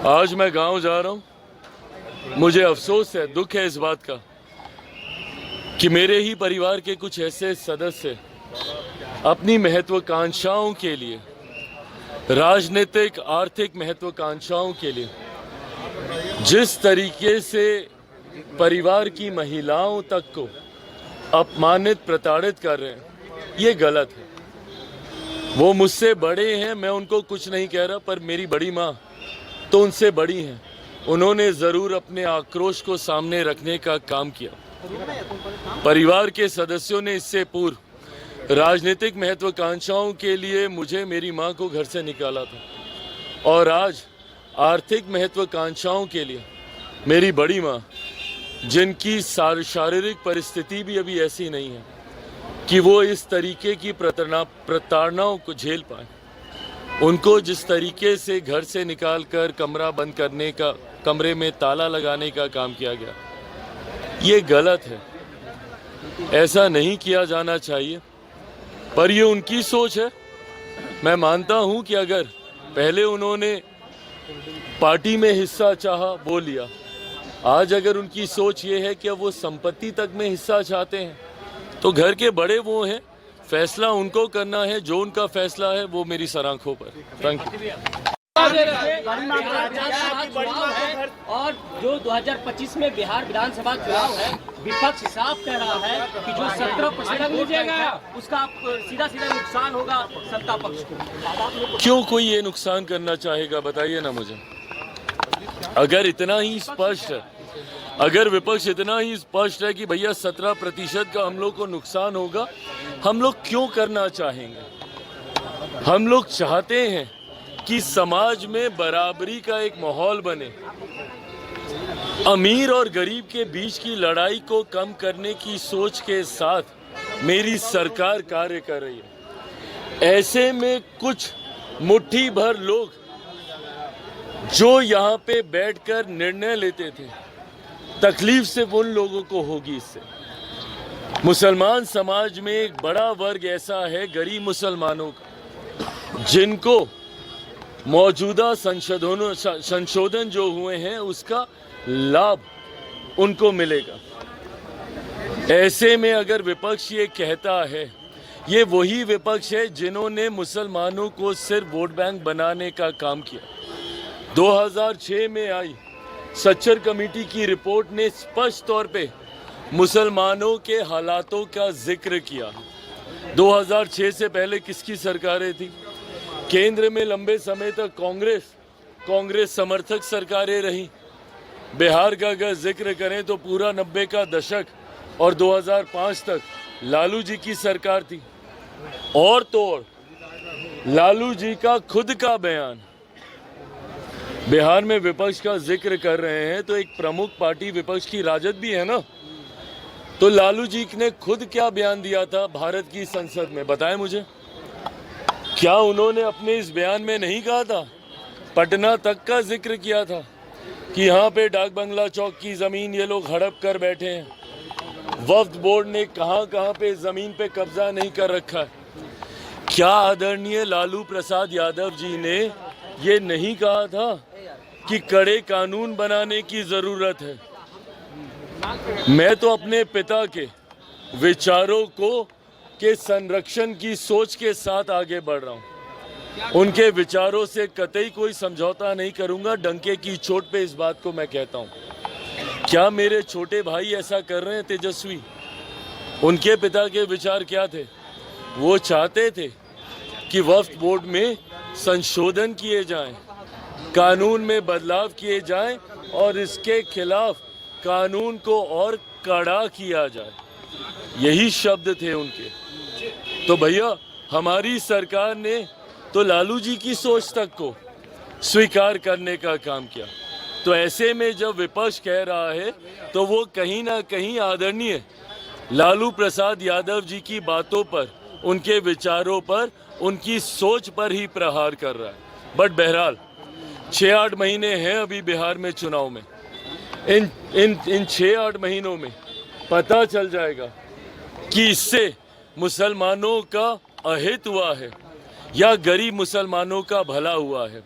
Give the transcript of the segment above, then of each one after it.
आज मैं गांव जा रहा हूं। मुझे अफसोस है, दुख है इस बात का कि मेरे ही परिवार के कुछ ऐसे सदस्य अपनी महत्वाकांक्षाओं के लिए, राजनीतिक आर्थिक महत्वाकांक्षाओं के लिए जिस तरीके से परिवार की महिलाओं तक को अपमानित प्रताड़ित कर रहे हैं, ये गलत है। वो मुझसे बड़े हैं, मैं उनको कुछ नहीं कह रहा, पर मेरी बड़ी माँ तो उनसे बड़ी हैं। उन्होंने ज़रूर अपने आक्रोश को सामने रखने का काम किया। परिवार के सदस्यों ने इससे पूर्व राजनीतिक महत्वाकांक्षाओं के लिए मुझे, मेरी माँ को घर से निकाला था, और आज आर्थिक महत्वाकांक्षाओं के लिए मेरी बड़ी माँ, जिनकी शारीरिक परिस्थिति भी अभी ऐसी नहीं है कि वो इस तरीके की प्रताड़नाओं को झेल पाए, उनको जिस तरीके से घर से निकालकर कमरा बंद करने का, कमरे में ताला लगाने का काम किया गया, ये गलत है। ऐसा नहीं किया जाना चाहिए, पर ये उनकी सोच है। मैं मानता हूं कि अगर पहले उन्होंने पार्टी में हिस्सा चाहा, वो लिया, आज अगर उनकी सोच ये है कि अब वो संपत्ति तक में हिस्सा चाहते हैं, तो घर के बड़े वो हैं, फैसला उनको करना है। जो उनका फैसला है वो मेरी सराखों पर। Thank you. और जो 2025 में बिहार विधानसभा चुनाव है, विपक्ष साफ कह रहा है कि जो 17% लीजिएगा उसका सीधा सीधा नुकसान होगा सत्ता पक्ष को। क्यों कोई ये नुकसान करना चाहेगा, बताइए ना मुझे। अगर इतना ही स्पष्ट है, अगर विपक्ष इतना ही स्पष्ट है कि भैया 17% का हम लोग को नुकसान होगा, हम लोग क्यों करना चाहेंगे? हम लोग चाहते हैं कि समाज में बराबरी का एक माहौल बने, अमीर और गरीब के बीच की लड़ाई को कम करने की सोच के साथ मेरी सरकार कार्य कर रही है। ऐसे में कुछ मुट्ठी भर लोग जो यहाँ पे बैठकर निर्णय लेते थे, तकलीफ सिर्फ उन लोगों को होगी इससे। मुसलमान समाज में एक बड़ा वर्ग ऐसा है, गरीब मुसलमानों का, जिनको मौजूदा संशोधन जो हुए हैं उसका लाभ उनको मिलेगा। ऐसे में अगर विपक्ष ये कहता है, ये वही विपक्ष है जिन्होंने मुसलमानों को सिर्फ वोट बैंक बनाने का काम किया। 2006 में आई सच्चर कमेटी की रिपोर्ट ने स्पष्ट तौर पे मुसलमानों के हालातों का जिक्र किया। 2006 से पहले किसकी सरकारें थी? केंद्र में लंबे समय तक कांग्रेस समर्थक सरकारें रही। बिहार का अगर जिक्र करें तो पूरा 90 का दशक और 2005 तक लालू जी की सरकार थी। और तो और लालू जी का खुद का बयान, बिहार में विपक्ष का जिक्र कर रहे हैं तो एक प्रमुख पार्टी विपक्ष की राजद भी है ना, तो लालू जी ने खुद क्या बयान दिया था भारत की संसद में, बताएं मुझे। क्या उन्होंने अपने इस बयान में नहीं कहा था, पटना तक का जिक्र किया था कि यहाँ पे डाक बंगला चौक की ज़मीन ये लोग हड़प कर बैठे हैं, वक्फ बोर्ड ने कहाँ पे ज़मीन पे कब्जा नहीं कर रखा है? क्या आदरणीय लालू प्रसाद यादव जी ने ये नहीं कहा था कि कड़े कानून बनाने की ज़रूरत है? मैं तो अपने पिता के विचारों के संरक्षण की सोच के साथ आगे बढ़ रहा हूँ। उनके विचारों से कतई कोई समझौता नहीं करूँगा। डंके की चोट पे इस बात को मैं कहता हूँ। क्या मेरे छोटे भाई ऐसा कर रहे हैं? तेजस्वी, उनके पिता के विचार क्या थे? वो चाहते थे कि वक्फ बोर्ड में संशोधन किए जाएं, कानून में बदलाव किए जाएं और इसके खिलाफ कानून को और कड़ा किया जाए। यही शब्द थे उनके। तो भैया, हमारी सरकार ने तो लालू जी की सोच तक को स्वीकार करने का काम किया। तो ऐसे में जब विपक्ष कह रहा है तो वो कहीं ना कहीं आदरणीय लालू प्रसाद यादव जी की बातों पर, उनके विचारों पर, उनकी सोच पर ही प्रहार कर रहा है। बट बहरहाल 6-8 महीने हैं अभी बिहार में चुनाव में। इन 6-8 महीनों में पता चल जाएगा कि इससे मुसलमानों का अहित हुआ है या गरीब मुसलमानों का भला हुआ है।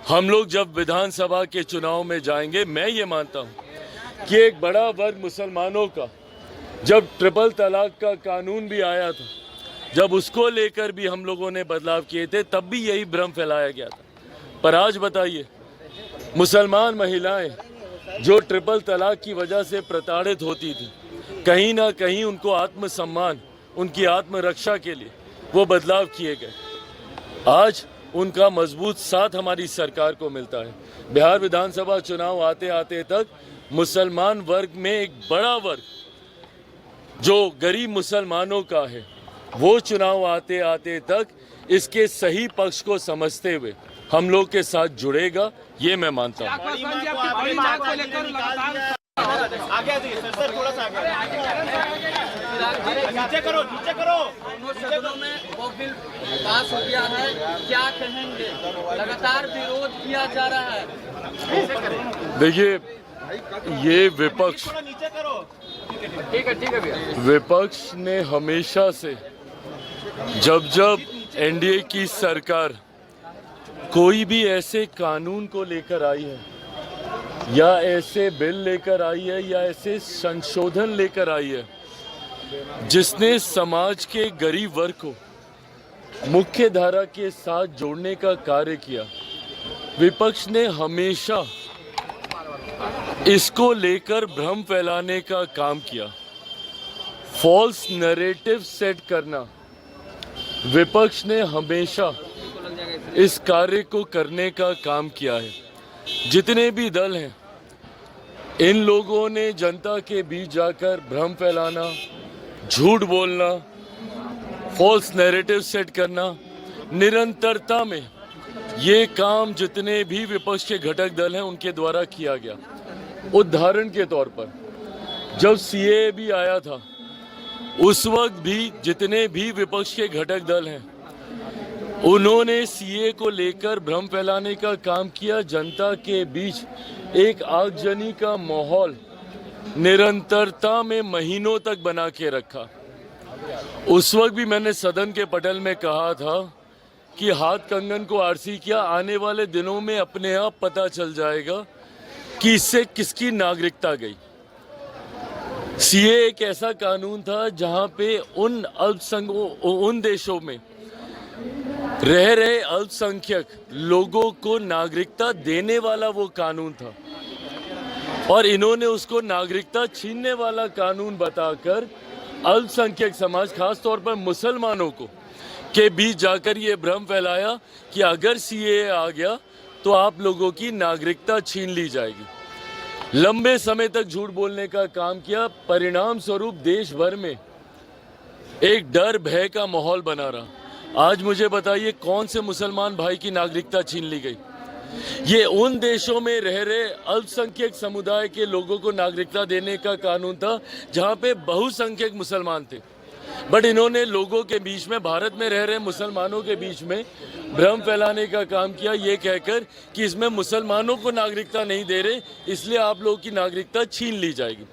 हम लोग जब विधानसभा के चुनाव में जाएंगे, मैं ये मानता हूँ कि एक बड़ा वर्ग मुसलमानों का, जब ट्रिपल तलाक का कानून भी आया था, जब उसको लेकर भी हम लोगों ने बदलाव किए थे, तब भी यही भ्रम फैलाया गया था। पर आज बताइए, मुसलमान महिलाएं जो ट्रिपल तलाक की वजह से प्रताड़ित होती थी, कहीं ना कहीं उनको आत्मसम्मान, उनकी आत्मरक्षा के लिए वो बदलाव किए गए। आज उनका मजबूत साथ हमारी सरकार को मिलता है। बिहार विधानसभा चुनाव आते आते तक मुसलमान वर्ग में एक बड़ा वर्ग जो गरीब मुसलमानों का है, वो चुनाव आते आते तक इसके सही पक्ष को समझते हुए हम लोग के साथ जुड़ेगा, ये मैं मानता हूँ। पास हो गया है, क्या कहेंगे? लगातार विरोध किया जा रहा है। देखिए, ये विपक्ष, ठीक है भैया। विपक्ष ने हमेशा से जब एनडीए की सरकार कोई भी ऐसे कानून को लेकर आई है, या ऐसे बिल लेकर आई है, या ऐसे संशोधन लेकर आई है जिसने समाज के गरीब वर्ग को मुख्य धारा के साथ जोड़ने का कार्य किया, विपक्ष ने हमेशा इसको लेकर भ्रम फैलाने का काम किया। फॉल्स नैरेटिव सेट करना, विपक्ष ने हमेशा इस कार्य को करने का काम किया है। जितने भी दल हैं, इन लोगों ने जनता के बीच जाकर भ्रम फैलाना, झूठ बोलना, फॉल्स नैरेटिव सेट करना, निरंतरता में ये काम जितने भी विपक्ष के घटक दल हैं उनके द्वारा किया गया। उदाहरण के तौर पर जब सीएए भी आया था, उस वक्त भी जितने भी विपक्ष के घटक दल हैं उन्होंने सीएए को लेकर भ्रम फैलाने का काम किया। जनता के बीच एक आगजनी का माहौल निरंतरता में महीनों तक बना के रखा। उस वक्त भी मैंने सदन के पटल में कहा था कि हाथ कंगन को आरसी किया, आने वाले दिनों में अपने आप पता चल जाएगा कि इससे किसकी नागरिकता गई। सीएए एक ऐसा कानून था जहां पे उन देशों में रह रहे अल्पसंख्यक लोगों को नागरिकता देने वाला वो कानून था, और इन्होंने उसको नागरिकता छीनने वाला कानून बताकर अल्पसंख्यक समाज, खास तौर पर मुसलमानों को के बीच जाकर ये भ्रम फैलाया कि अगर सीएए आ गया तो आप लोगों की नागरिकता छीन ली जाएगी। लंबे समय तक झूठ बोलने का काम किया। परिणाम स्वरूप देश भर में एक डर भय का माहौल बना रहा। आज मुझे बताइए, कौन से मुसलमान भाई की नागरिकता छीन ली गई? ये उन देशों में रह रहे अल्पसंख्यक समुदाय के लोगों को नागरिकता देने का कानून था जहां पे बहुसंख्यक मुसलमान थे। बट इन्होंने लोगों के बीच में, भारत में रह रहे मुसलमानों के बीच में भ्रम फैलाने का काम किया, ये कहकर कि इसमें मुसलमानों को नागरिकता नहीं दे रहे, इसलिए आप लोगों की नागरिकता छीन ली जाएगी।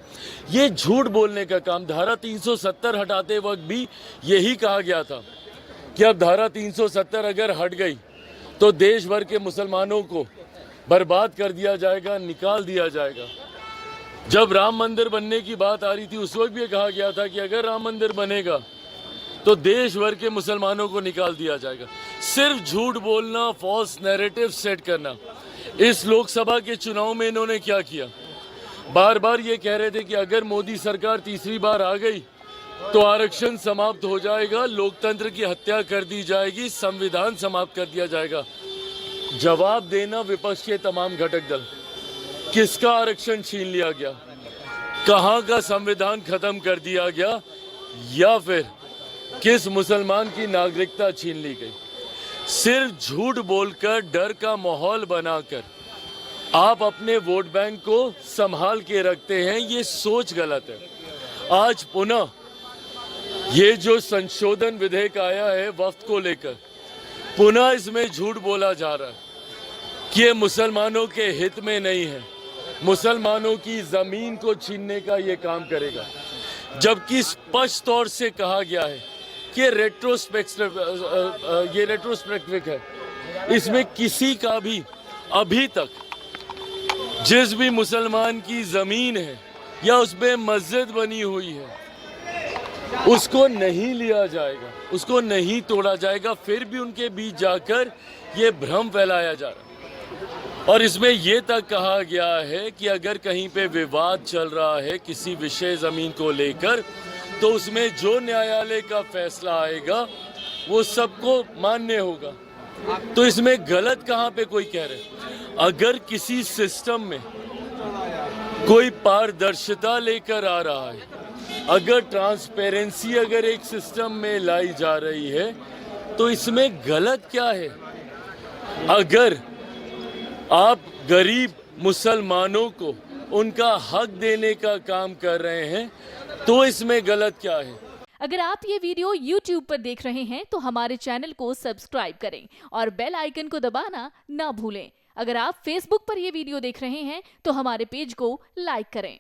ये झूठ बोलने का काम। धारा 370 हटाते वक्त भी यही कहा गया था कि अब धारा 370 अगर हट गई तो देश भर के मुसलमानों को बर्बाद कर दिया जाएगा, निकाल दिया जाएगा। जब राम मंदिर बनने की बात आ रही थी, उस वक्त भी कहा गया था कि अगर राम मंदिर बनेगा तो देश भर के मुसलमानों को निकाल दिया जाएगा। सिर्फ झूठ बोलना, फॉल्स नैरेटिव सेट करना। इस लोकसभा के चुनाव में इन्होंने क्या किया? बार बार ये कह रहे थे कि अगर मोदी सरकार तीसरी बार आ गई तो आरक्षण समाप्त हो जाएगा, लोकतंत्र की हत्या कर दी जाएगी, संविधान समाप्त कर दिया जाएगा। जवाब देना विपक्ष के तमाम घटक दल, किसका आरक्षण छीन लिया गया? कहां का संविधान खत्म कर दिया गया? या फिर किस मुसलमान की नागरिकता छीन ली गई? सिर्फ झूठ बोलकर, डर का माहौल बनाकर आप अपने वोट बैंक को संभाल के रखते हैं। ये सोच गलत है। आज पुनः ये जो संशोधन विधेयक आया है वक्फ को लेकर, पुनः इसमें झूठ बोला जा रहा है कि ये मुसलमानों के हित में नहीं है, मुसलमानों की जमीन को छीनने का ये काम करेगा। जबकि स्पष्ट तौर से कहा गया है कि ये रेट्रोस्पेक्टिव है, इसमें किसी का भी अभी तक जिस भी मुसलमान की ज़मीन है या उस पे मस्जिद बनी हुई है उसको नहीं लिया जाएगा, उसको नहीं तोड़ा जाएगा, फिर भी उनके बीच जाकर ये भ्रम फैलाया जा रहा है। और इसमें ये तक कहा गया है कि अगर कहीं पे विवाद चल रहा है किसी विषय ज़मीन को लेकर तो उसमें जो न्यायालय का फैसला आएगा वो सबको मान्य होगा। तो इसमें गलत कहाँ पे कोई कह रहे? अगर किसी सिस्टम में कोई पारदर्शिता लेकर आ रहा है, अगर ट्रांसपेरेंसी अगर एक सिस्टम में लाई जा रही है तो इसमें गलत क्या है? अगर आप गरीब मुसलमानों को उनका हक देने का काम कर रहे हैं तो इसमें गलत क्या है? अगर आप ये वीडियो YouTube पर देख रहे हैं तो हमारे चैनल को सब्सक्राइब करें और बेल आइकन को दबाना ना भूलें। अगर आप Facebook पर ये वीडियो देख रहे हैं तो हमारे पेज को लाइक करें।